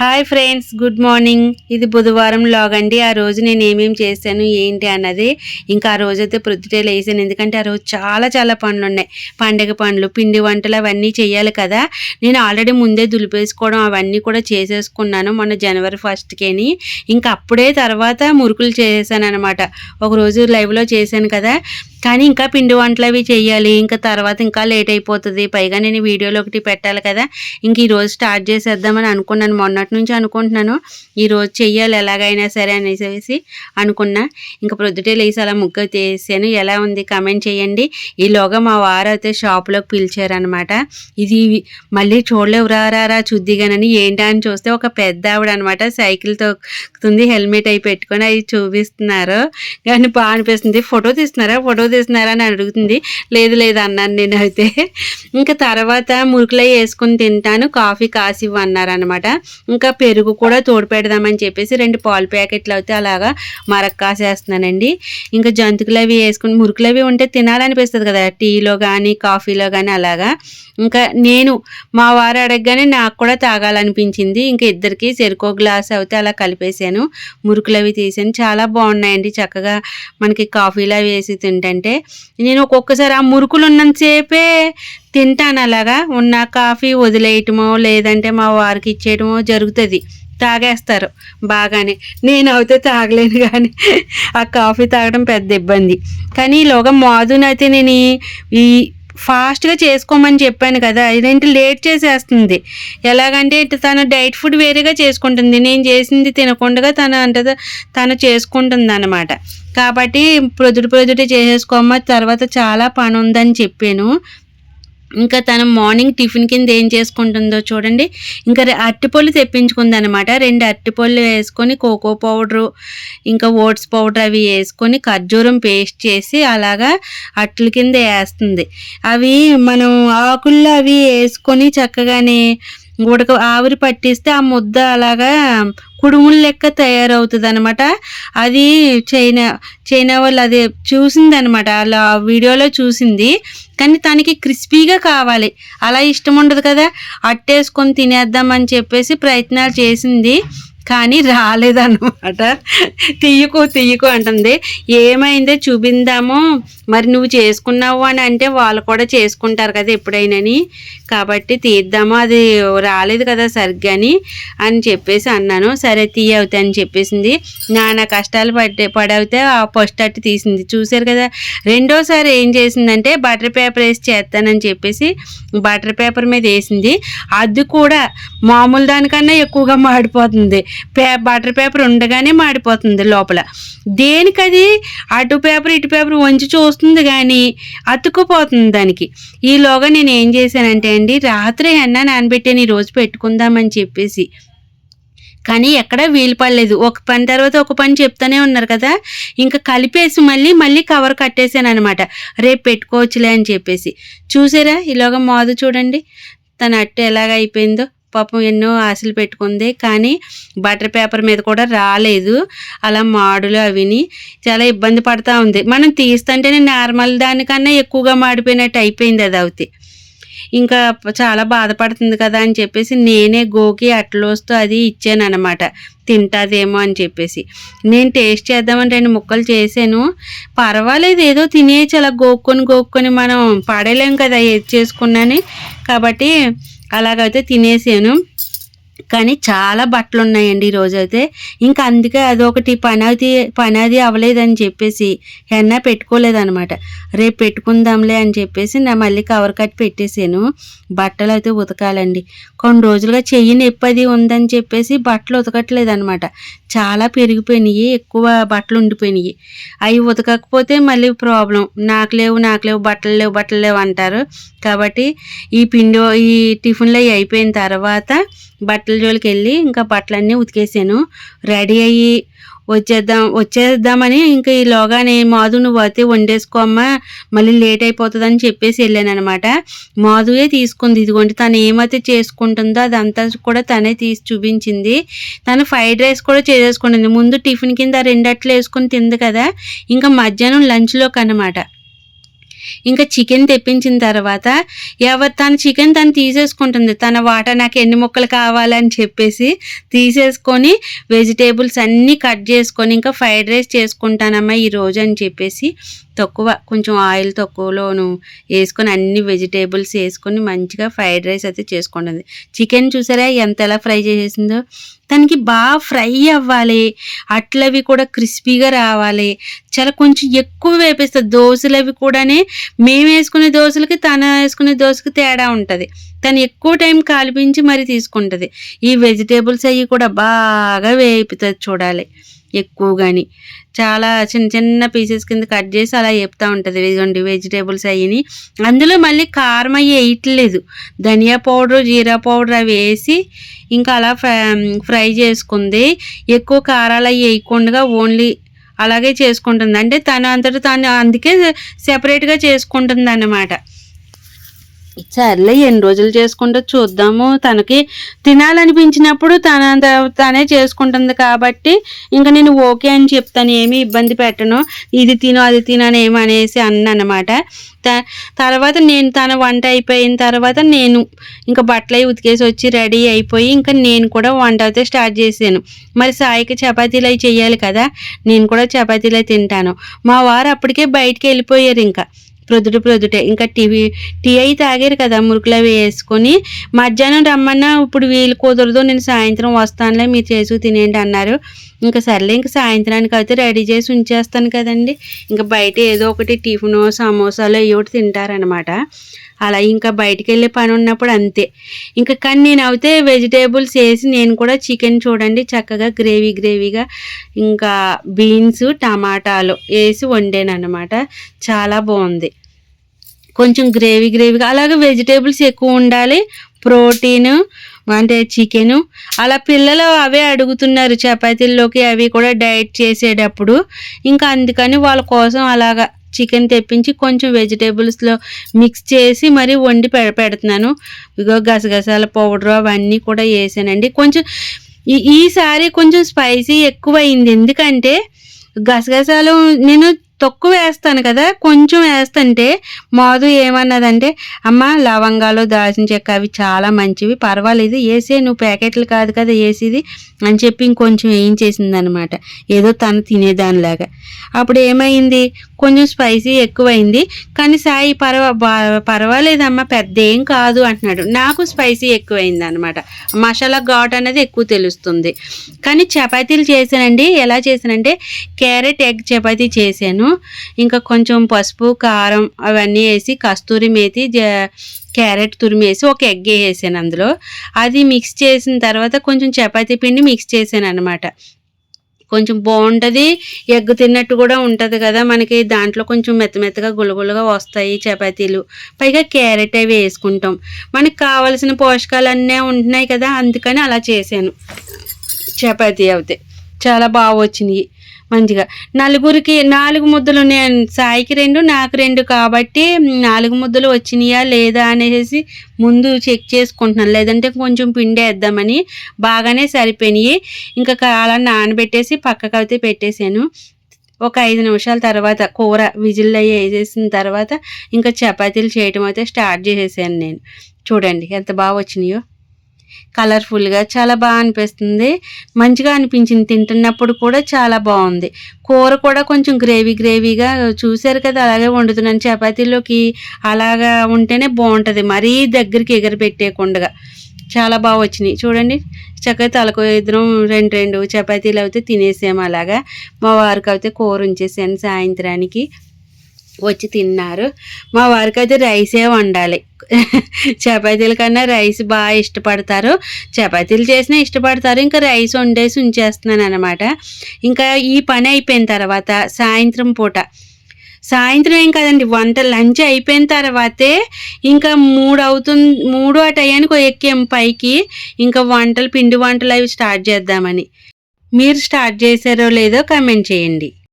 Hi friends, good morning. ఇది బుధవారం log అండి. ఆ రోజు నేను ఏమేమి చేశాను ఏంటి అన్నది. ఇంకా ఆ రోజైతే ప్రొద్దుటే లేసాను, ఎందుకంటే ఆ రోజు చాలా చాలా పనులు ఉన్నాయి. పండగ పనులు, పిండి వంటలు అవన్నీ చేయాలి కదా. నేను ఆల్రెడీ ముందే దులిపేసుకోవడం అవన్నీ కూడా చేసేసుకున్నాను మొన్న జనవరి 1st. ఇంకా అప్పుడే తర్వాత మురుకులు చేశాను అనమాట. ఒకరోజు లైవ్లో చేశాను కదా, కానీ ఇంకా పిండి వంటలు అవి చేయాలి. ఇంకా తర్వాత ఇంకా లేట్ అయిపోతుంది. పైగా నేను వీడియోలో ఒకటి పెట్టాలి కదా. ఇంక ఈరోజు స్టార్ట్ చేసేద్దామని అనుకున్నాను. మొన్నటి నుంచి అనుకుంటున్నాను ఈరోజు చెయ్యాలి ఎలాగైనా సరే అనేసి అనుకున్నా. ఇంకా ప్రొద్దుటే లేసి అలా ముగ్గు తీసాను. ఎలా ఉంది కామెంట్ చేయండి. ఈలోగా మా వారు అయితే షాప్లోకి పిలిచారనమాట. ఇది మళ్ళీ చూడలేవు రారా చూద్దిగానని ఏంటా అని చూస్తే ఒక పెద్ద ఆవిడ అనమాట, సైకిల్ తొక్కుతుంది, హెల్మెట్ అయి పెట్టుకొని అవి చూపిస్తున్నారు. కానీ బాగా అనిపిస్తుంది. ఫోటో తీస్తున్నారా అని అడుగుతుంది. లేదు అన్నాను నేను అయితే. ఇంకా తర్వాత మురుకులు వేసుకుని తింటాను, కాఫీ కాసి ఇవ్వన్నారనమాట. ఇంకా పెరుగు కూడా తోడు పెడదామని చెప్పేసి 2 పాలు ప్యాకెట్లు అయితే అలాగా మరక్ కాసేస్తున్నానండి. ఇంకా జంతికలు అవి వేసుకుని మురుకులు అవి ఉంటే తినాలనిపిస్తుంది కదా, టీలో కానీ కాఫీలో కానీ అలాగా. ఇంకా నేను మా వారు అడగగానే నాకు కూడా తాగాలనిపించింది. ఇంకా ఇద్దరికి చెరుకో గ్లాస్ అయితే అలా కలిపేసాను, మురుకులు అవి తీసాను. చాలా బాగున్నాయండి, చక్కగా మనకి కాఫీలో వేసి తింటుంటే. నేను ఒక్కొక్కసారి ఆ మురుకులు ఉన్నంతసేపే తింటాను, అలాగా ఉన్న కాఫీ వదిలేయటమో లేదంటే మా వారికి ఇచ్చేయటమో జరుగుతుంది. తాగేస్తారు బాగానే, నేను అయితే తాగలేను. కానీ ఆ కాఫీ తాగడం పెద్ద ఇబ్బంది. కానీ ఈలోగా మాధునైతే నేను ఈ ఫాస్ట్గా చేసుకోమని చెప్పాను కదా, ఇదేంటి లేట్ చేసేస్తుంది. ఎలాగంటే తను డైట్ ఫుడ్ వేరేగా చేసుకుంటుంది, నేను చేసింది తినకుండా తను చేసుకుంటుంది అనమాట. కాబట్టి ప్రొద్దుటే చేసేసుకోమ, తర్వాత చాలా పని ఉందని చెప్పాను. ఇంకా తను మార్నింగ్ టిఫిన్ కింద ఏం చేసుకుంటుందో చూడండి. ఇంకా అరటిపళ్ళు తెప్పించుకుంది అనమాట. 2 అరటిపళ్ళు వేసుకొని కోకో పౌడరు ఇంకా ఓట్స్ పౌడర్ అవి వేసుకొని ఖర్జూరం పేస్ట్ చేసి అలాగా అట్ల కింద వేస్తుంది. అవి మనం ఆకుల్లో అవి వేసుకొని చక్కగానే ఆవిరి పట్టిస్తే ఆ ముద్ద అలాగా కుడుములు లెక్క తయారవుతుంది అనమాట. అది చైనా వాళ్ళు అది చూసింది అనమాట, అలా వీడియోలో చూసింది. కానీ తనకి క్రిస్పీగా కావాలి, అలా ఇష్టం ఉండదు కదా. అట్టేసుకొని తినేద్దామని చెప్పేసి ప్రయత్నాలు చేసింది, కానీ రాలేదన్నమాట. తీయకు అంటుంది. ఏమైందో చూపిందాము, మరి నువ్వు చేసుకున్నావు అని అంటే వాళ్ళు కూడా చేసుకుంటారు కదా ఎప్పుడైనాని, కాబట్టి తీద్దాము, అది రాలేదు కదా సరిగ్గాని అని చెప్పేసి అన్నాను. సరే తీయవుతా అని చెప్పేసింది. నానా కష్టాలు పడవుతే ఆ ఫస్ట్ అట్టి తీసింది. చూసారు కదా. రెండోసారి ఏం చేసిందంటే బటర్ పేపర్ వేసి చేస్తానని చెప్పేసి బటర్ పేపర్ మీద వేసింది. అది కూడా మామూలు దానికన్నా ఎక్కువగా మాడిపోతుంది. బటర్ పేపర్ ఉండగానే మాడిపోతుంది లోపల. దేనికది అటు పేపర్ ఇటు పేపర్ వంచి చూస్తుంది కానీ అతుక్కుపోతుంది దానికి. ఈలోగా నేను ఏం చేశానంటే అండి, రాత్రి హెన్నా నానబెట్టాను ఈరోజు పెట్టుకుందామని చెప్పేసి. కానీ ఎక్కడ వీలు పడలేదు. ఒక పని తర్వాత ఒక పని చెప్తానే ఉన్నారు కదా, ఇంకా కలిపేసి మళ్ళీ కవర్ కట్టేసాను అనమాట. రేపు పెట్టుకోవచ్చులే అని చెప్పేసి. చూసారా ఈలోగా మాదు చూడండి తన అట్టు ఎలాగ అయిపోయిందో. పాపం ఎన్నో ఆశలు పెట్టుకుంది, కానీ బటర్ పేపర్ మీద కూడా రాలేదు. అలా మాడులు అవిని చాలా ఇబ్బంది పడుతూ ఉంది. మనం తీస్తుంటేనే నార్మల్ దానికన్నా ఎక్కువగా మాడిపోయినట్టు అయిపోయింది అది అవుతే. ఇంకా చాలా బాధపడుతుంది కదా అని చెప్పేసి నేనే గోకి అట్లోస్తూ అది ఇచ్చాను అనమాట, తింటాదేమో అని చెప్పేసి. నేను టేస్ట్ చేద్దామని 2 ముక్కలు చేశాను. పర్వాలేదు, ఏదో తినేసి అలా గోక్కొని మనం పడలేం కదా ఏది చేసుకున్నాని, కాబట్టి అలాగైతే తినేసాను. కానీ చాలా బట్టలు ఉన్నాయండి ఈరోజైతే. ఇంకా అందుకే అదొకటి పని అవ్వలేదని చెప్పేసి హెన్నా పెట్టుకోలేదనమాట. రేపు పెట్టుకుందాంలే అని చెప్పేసి నా మళ్ళీ కవర్ కట్టి పెట్టేసాను. బట్టలు అయితే ఉతకాలండి. కొన్ని రోజులుగా చెయ్యి నొప్పి అది ఉందని చెప్పేసి బట్టలు ఉతకట్లేదు అనమాట. చాలా పెరిగిపోయినాయి, ఎక్కువ బట్టలు ఉండిపోయినాయి. అవి ఉతకకపోతే మళ్ళీ ప్రాబ్లం, నాకు లేవు బట్టలు లేవు అంటారు. కాబట్టి ఈ టిఫిన్లు అవి అయిపోయిన తర్వాత బట్టల జోలికి వెళ్ళి ఇంకా బట్టలన్నీ ఉతికేసాను. రెడీ అయ్యి వచ్చేద్దామని ఇంకా ఈలోగానే మాధు నువ్వు అయితే వండేసుకోమ్మా మళ్ళీ లేట్ అయిపోతుందని చెప్పేసి వెళ్ళాను అనమాట. మాధువే తీసుకుంది. ఇదిగోండి తను ఏమైతే చేసుకుంటుందో అదంతా కూడా తనే తీసి చూపించింది. తను ఫ్రైడ్ రైస్ కూడా చేసేసుకుంటుంది. ముందు టిఫిన్ కింద 2 అట్లు వేసుకొని తింది కదా, ఇంకా మధ్యాహ్నం లంచ్లోకి అనమాట. ఇంకా చికెన్ తెప్పించిన తర్వాత తన చికెన్ తను తీసేసుకుంటుంది. తన వాటా నాకు ఎన్ని ముక్కలు కావాలని చెప్పేసి తీసేసుకొని వెజిటేబుల్స్ అన్నీ కట్ చేసుకొని ఇంకా ఫ్రైడ్ రైస్ చేసుకుంటానమ్మా ఈరోజు అని చెప్పేసి కొంచెం ఆయిల్ తక్కువలోను వేసుకొని అన్ని వెజిటేబుల్స్ వేసుకొని మంచిగా ఫ్రైడ్ రైస్ అయితే చేసుకుంటుంది. చికెన్ చూసారా ఎలా ఫ్రై చేసేసిందో. తనకి బాగా ఫ్రై అవ్వాలి, అట్లవి కూడా క్రిస్పీగా రావాలి. చాలా కొంచెం ఎక్కువ వేపిస్తుంది. దోశలు అవి కూడానే మేము వేసుకునే దోశలకి తను వేసుకునే దోశకి తేడా ఉంటుంది. తను ఎక్కువ టైం కాల్పించి మరీ తీసుకుంటుంది. ఈ వెజిటేబుల్స్ అవి కూడా బాగా వేపుతుంది చూడాలి ఎక్కువగాని. చాలా చిన్న చిన్న పీసెస్ కింద కట్ చేసి అలా వేపుతూ ఉంటుంది. ఇదిగోండి వెజిటేబుల్స్ అయ్యి. అందులో మళ్ళీ కారం అవి వేయట్లేదు. ధనియా పౌడరు, జీరా పౌడర్ అవి వేసి ఇంకా అలా ఫ్రై చేసుకుంది. ఎక్కువ కారాలు అవి వేయకుండా ఓన్లీ అలాగే చేసుకుంటుంది. అంటే తను అంతటా తాను అందుకే సెపరేట్గా చేసుకుంటుంది అన్నమాట. సర్లే ఎన్ని రోజులు చేసుకుంటూ చూద్దాము. తనకి తినాలనిపించినప్పుడు తనే చేసుకుంటుంది కాబట్టి ఇంకా నేను ఓకే అని చెప్తాను, ఏమీ ఇబ్బంది పెట్టను. ఇది తిను అది తిను అని ఏమనేసి అన్నమాట. తర్వాత తన వంట అయిపోయిన తర్వాత నేను ఇంకా బట్టలు అవి ఉతికేసి వచ్చి రెడీ అయిపోయి ఇంకా నేను కూడా వంట అయితే స్టార్ట్ చేశాను. మరి సాయికి చపాతీలు అవి చేయాలి కదా, నేను కూడా చపాతీలు అవి తింటాను. మా వారు అప్పటికే బయటికి వెళ్ళిపోయారు. ఇంకా ప్రొద్దుటే ఇంకా టీ అయి తాగారు కదా, మురుకులు అవి వేసుకొని. మధ్యాహ్నం రమ్మన్నా ఇప్పుడు వీలు కుదరదు, నేను సాయంత్రం వస్తానులే మీరు చేసి తినేయండి అన్నారు. ఇంకా సర్లే ఇంకా సాయంత్రానికి అయితే రెడీ చేసి ఉంచేస్తాను కదండి. ఇంకా బయట ఏదో ఒకటి టిఫిను సమోసాలు అవి ఒకటి తింటారనమాట. అలా ఇంకా బయటికి వెళ్ళే పని ఉన్నప్పుడు అంతే. ఇంకా కానీ నేను అయితే వెజిటేబుల్స్ వేసి నేను కూడా చికెన్ చూడండి చక్కగా గ్రేవీగా ఇంకా బీన్స్ టమాటాలు వేసి వండాను అనమాట. చాలా బాగుంది. కొంచెం గ్రేవీగా అలాగే వెజిటేబుల్స్ ఎక్కువ ఉండాలి, ప్రోటీను అంటే చికెను. అలా పిల్లలు అవే అడుగుతున్నారు చపాతీల్లోకి అవి కూడా డైట్ చేసేటప్పుడు. ఇంకా అందుకని వాళ్ళ కోసం అలాగా చికెన్ తెప్పించి కొంచెం వెజిటేబుల్స్లో మిక్స్ చేసి మరీ వండి పెడుతున్నాను. ఇగో గసగసాల పౌడర్ అవన్నీ కూడా వేసానండి. కొంచెం ఈసారి కొంచెం స్పైసీ ఎక్కువైంది. ఎందుకంటే గసగసాలు నేను తక్కువ వేస్తాను కదా, కొంచెం వేస్తుంటే మాధు ఏమన్నదంటే అమ్మ లవంగాలు దాల్చిన చెక్క అవి చాలా మంచివి, పర్వాలేదు వేసే, నువ్వు ప్యాకెట్లు కాదు కదా వేసేది అని చెప్పి ఇంకొంచెం వేయించేసింది అనమాట, ఏదో తను తినేదానిలాగా. అప్పుడు ఏమైంది, కొంచెం స్పైసీ ఎక్కువైంది. కానీ సాయి పర్వాలేదమ్మా పెద్ద ఏం కాదు అంటున్నాడు. నాకు స్పైసీ ఎక్కువైంది అనమాట. మసాలా ఘాట్ అనేది ఎక్కువ తెలుస్తుంది. కానీ చపాతీలు చేశానండి. ఎలా చేశానంటే క్యారెట్ ఎగ్ చపాతీ చేశాను. ఇంకా కొంచెం పసుపు కారం అవన్నీ వేసి కస్తూరి మేతి క్యారెట్ తురిమేసి ఒక ఎగ్ వేసాను అందులో. అది మిక్స్ చేసిన తర్వాత కొంచెం చపాతీ పిండి మిక్స్ చేశాను అనమాట. కొంచెం బాగుంటుంది, ఎగ్ తిన్నట్టు కూడా ఉంటుంది కదా మనకి. దాంట్లో కొంచెం మెత్తగా గులగులుగా వస్తాయి చపాతీలు. పైగా క్యారెట్ అవి వేసుకుంటాం, మనకి కావాల్సిన పోషకాలు అన్నీ ఉంటున్నాయి కదా, అందుకని అలా చేశాను. చపాతీ అయితే చాలా బాగా వచ్చినాయి మంచిగా. నలుగురికి 4 ముద్దలు, నేను సాయికి 2 నాకు 2 కాబట్టి 4 ముద్దలు వచ్చినాయా లేదా అనేసి ముందు చెక్ చేసుకుంటున్నాను. లేదంటే కొంచెం పిండి వేద్దామని. బాగానే సరిపోయినాయి. ఇంకా అలా నానబెట్టేసి పక్కకు అయితే పెట్టేశాను. ఒక 5 నిమిషాల తర్వాత కూర విజిల్ అయ్యి వేసేసిన తర్వాత ఇంకా చపాతీలు చేయటం అయితే స్టార్ట్ చేసేసాను నేను. చూడండి ఎంత బాగా వచ్చినాయో, కలర్ఫుల్గా చాలా బాగా అనిపిస్తుంది. మంచిగా అనిపించింది తింటున్నప్పుడు కూడా, చాలా బాగుంది. కూర కూడా కొంచెం గ్రేవీగా చూశారు కదా, అలాగే వండుతున్నాను. చపాతీలోకి అలాగా ఉంటేనే బాగుంటుంది, మరీ దగ్గరికి ఎగరబెట్టేయకుండా. చాలా బాగా వచ్చినాయి చూడండి. చక్కగా తలకు ఇద్దరం 2 చపాతీలు అయితే తినేసాము అలాగా. మా వారికి అయితే కూర ఉంచేసాను, సాయంత్రానికి వచ్చి తిన్నారు. మా వారికి అయితే రైసే వండాలి. చపాతీల కన్నా రైస్ బాగా ఇష్టపడతారు. చపాతీలు చేసినా ఇష్టపడతారు. ఇంకా రైస్ వండేసి ఉంచేస్తున్నాను అనమాట. ఇంకా ఈ పని అయిపోయిన తర్వాత సాయంత్రం ఏం కదండి, లంచ్ అయిపోయిన తర్వాతే ఇంకా 3 అవుతుంది. 3 ఆ టయానికి ఎక్కాము పైకి. ఇంకా పిండి వంటలు అవి స్టార్ట్ చేద్దామని. మీరు స్టార్ట్ చేశారో లేదో కామెంట్ చేయండి.